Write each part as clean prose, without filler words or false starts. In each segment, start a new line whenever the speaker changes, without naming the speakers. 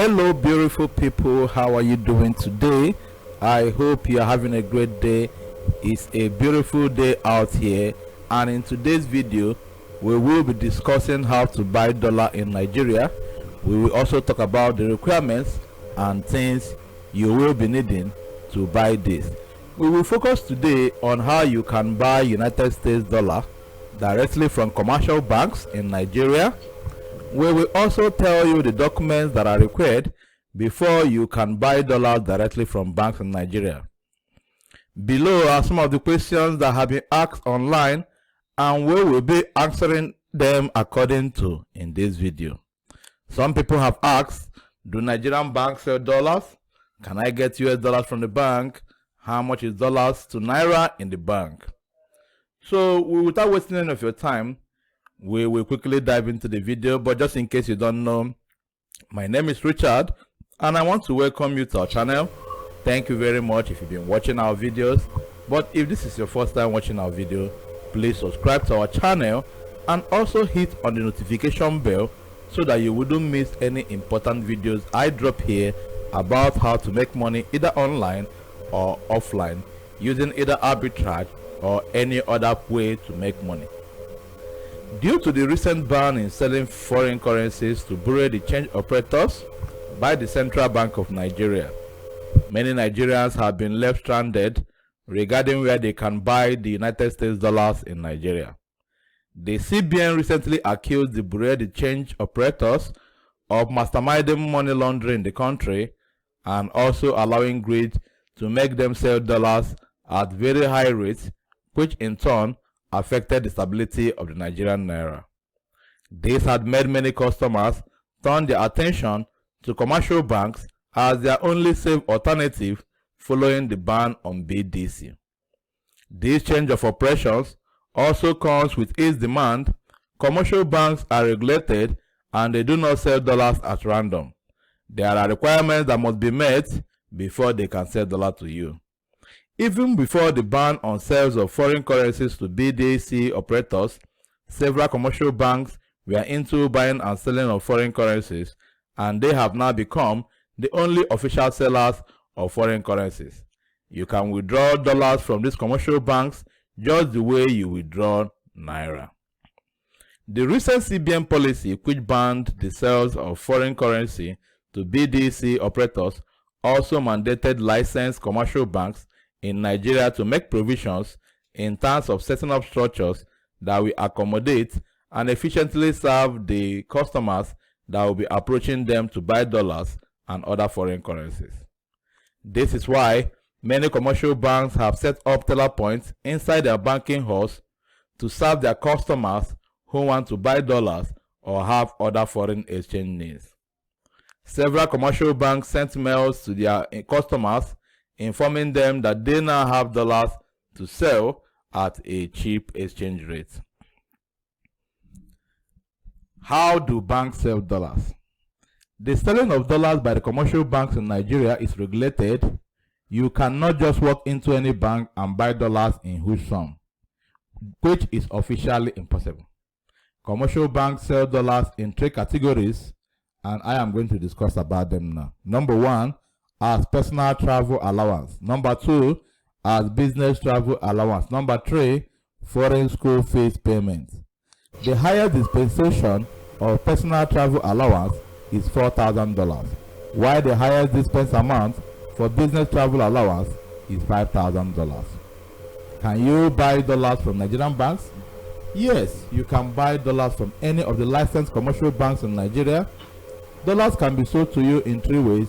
Hello beautiful people, how are you doing today? I hope you are having a great day. It's a beautiful day out here, and in today's video we will be discussing how to buy dollar in Nigeria. We will also talk about the requirements and things you will be needing to buy this. We will focus today on how you can buy United States dollar directly from commercial banks in Nigeria. We will also tell you the documents that are required before you can buy dollars directly from banks in Nigeria. Below are some of the questions that have been asked online, and we will be answering them according to in this video. Some people have asked, do Nigerian banks sell dollars? Can I get US dollars from the bank? How much is dollars to Naira in the bank? So without wasting any of your time, we will quickly dive into the video. But just in case you don't know, my name is Richard and I want to welcome you to our channel. Thank you very much if you've been watching our videos, but if this is your first time watching our video, please subscribe to our channel and also hit on the notification bell so that you wouldn't miss any important videos I drop here about how to make money either online or offline using either arbitrage or any other way to make money. Due to the recent ban in selling foreign currencies to bureau de change operators by the Central Bank of Nigeria, many Nigerians have been left stranded regarding where they can buy the United States dollars in Nigeria. The CBN recently accused the bureau de change operators of masterminding money laundering in the country and also allowing greed to make them sell dollars at very high rates, which in turn affected the stability of the Nigerian naira. This had made many customers turn their attention to commercial banks as their only safe alternative following the ban on BDC. This change of operations also comes with its demand. Commercial banks are regulated and they do not sell dollars at random. There are requirements that must be met before they can sell dollars to you. Even before the ban on sales of foreign currencies to BDC operators, several commercial banks were into buying and selling of foreign currencies, and they have now become the only official sellers of foreign currencies. You can withdraw dollars from these commercial banks just the way you withdraw Naira. The recent CBN policy, which banned the sales of foreign currency to BDC operators, also mandated licensed commercial banks in Nigeria to make provisions in terms of setting up structures that will accommodate and efficiently serve the customers that will be approaching them to buy dollars and other foreign currencies. This is why many commercial banks have set up teller points inside their banking halls to serve their customers who want to buy dollars or have other foreign exchange needs. Several commercial banks sent mails to their customers informing them that they now have dollars to sell at a cheap exchange rate. How do banks sell dollars? The selling of dollars by the commercial banks in Nigeria is regulated. You cannot just walk into any bank and buy dollars in huge sum, which is officially impossible. Commercial banks sell dollars in three categories, and I am going to discuss about them now. Number one, as personal travel allowance. Number two, as business travel allowance. Number three, foreign school fees payment. The highest dispensation of personal travel allowance is $4,000, while the highest dispense amount for business travel allowance is $5,000. Can you buy dollars from Nigerian banks? Yes, you can buy dollars from any of the licensed commercial banks in Nigeria. Dollars can be sold to you in three ways,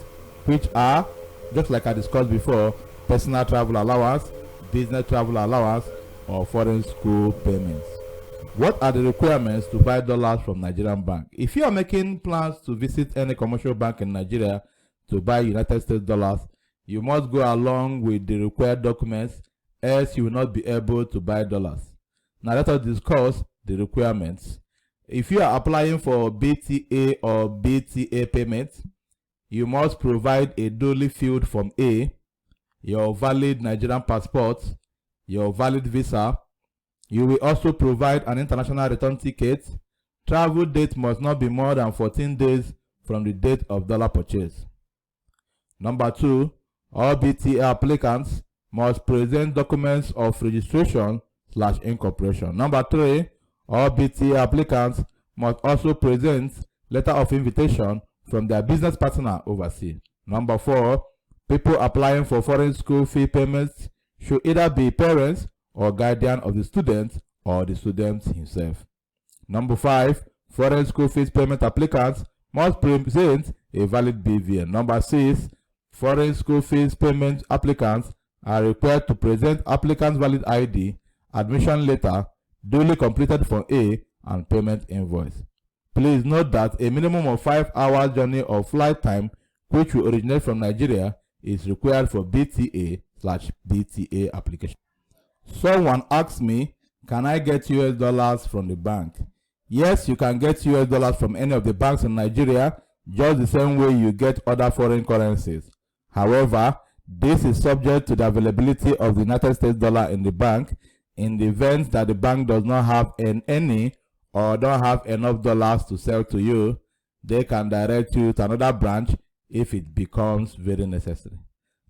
which are, just like I discussed before, personal travel allowance, business travel allowance, or foreign school payments. What are the requirements to buy dollars from Nigerian bank? If you are making plans to visit any commercial bank in Nigeria to buy United States dollars, you must go along with the required documents, else you will not be able to buy dollars. Now let us discuss the requirements. If you are applying for BTA or BTA payments, you must provide a duly filled Form A, your valid Nigerian passport, your valid visa. You will also provide an international return ticket. Travel date must not be more than 14 days from the date of dollar purchase. Number 2, all BTA applicants must present documents of registration/incorporation. Number 3, all BTA applicants must also present letter of invitation from their business partner overseas. Number 4, people applying for foreign school fee payments should either be parents or guardian of the student or the student himself. Number 5, foreign school fees payment applicants must present a valid BVN. Number 6, foreign school fees payment applicants are required to present applicant's valid ID, admission letter, duly completed Form A, and payment invoice. Please note that a minimum of 5 hours journey or flight time, which will originate from Nigeria, is required for BTA/BTA application. Someone asked me, can I get US dollars from the bank? Yes, you can get US dollars from any of the banks in Nigeria, just the same way you get other foreign currencies. However, this is subject to the availability of the United States dollar in the bank. In the event that the bank does not have any or don't have enough dollars to sell to you, they can direct you to another branch if it becomes very necessary.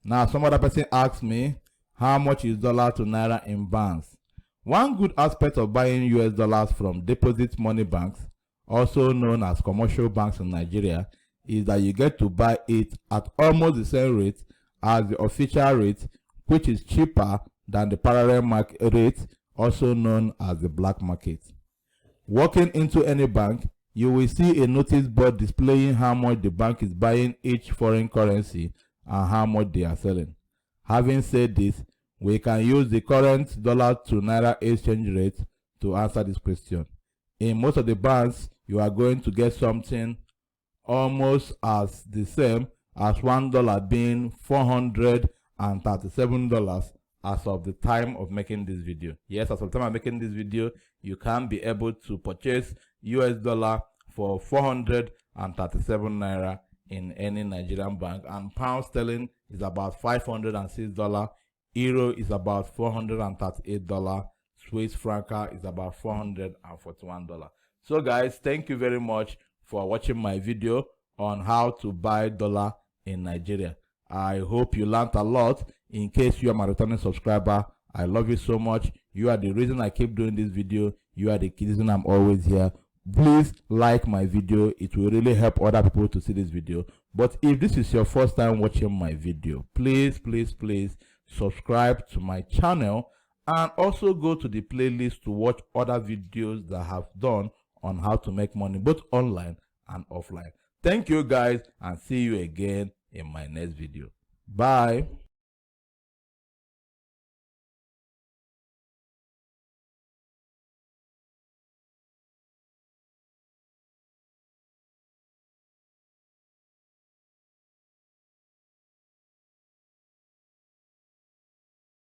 Now, some other person asked me, how much is dollar to naira in banks? One good aspect of buying US dollars from deposit money banks, also known as commercial banks in Nigeria, is that you get to buy it at almost the same rate as the official rate, which is cheaper than the parallel market rate, also known as the black market. Walking into any bank, you will see a notice board displaying how much the bank is buying each foreign currency and how much they are selling. Having said this, we can use the current dollar to naira exchange rate to answer this question. In most of the banks, you are going to get something almost as the same as $1 being $437 as of the time of making this video. Yes, as of the time of making this video, you can be able to purchase US dollar for 437 naira in any Nigerian bank, and pound sterling is about $506, euro is about $438, Swiss franc is about $441. So guys, thank you very much for watching my video on how to buy dollar in Nigeria. I hope you learned a lot. In case you are my returning subscriber, I love you so much. You are the reason I keep doing this video. You are the reason I'm always here. Please like my video. It will really help other people to see this video. But if this is your first time watching my video, please subscribe to my channel, and also go to the playlist to watch other videos that I have done on how to make money both online and offline. Thank you guys, and see you again in my next video. Bye.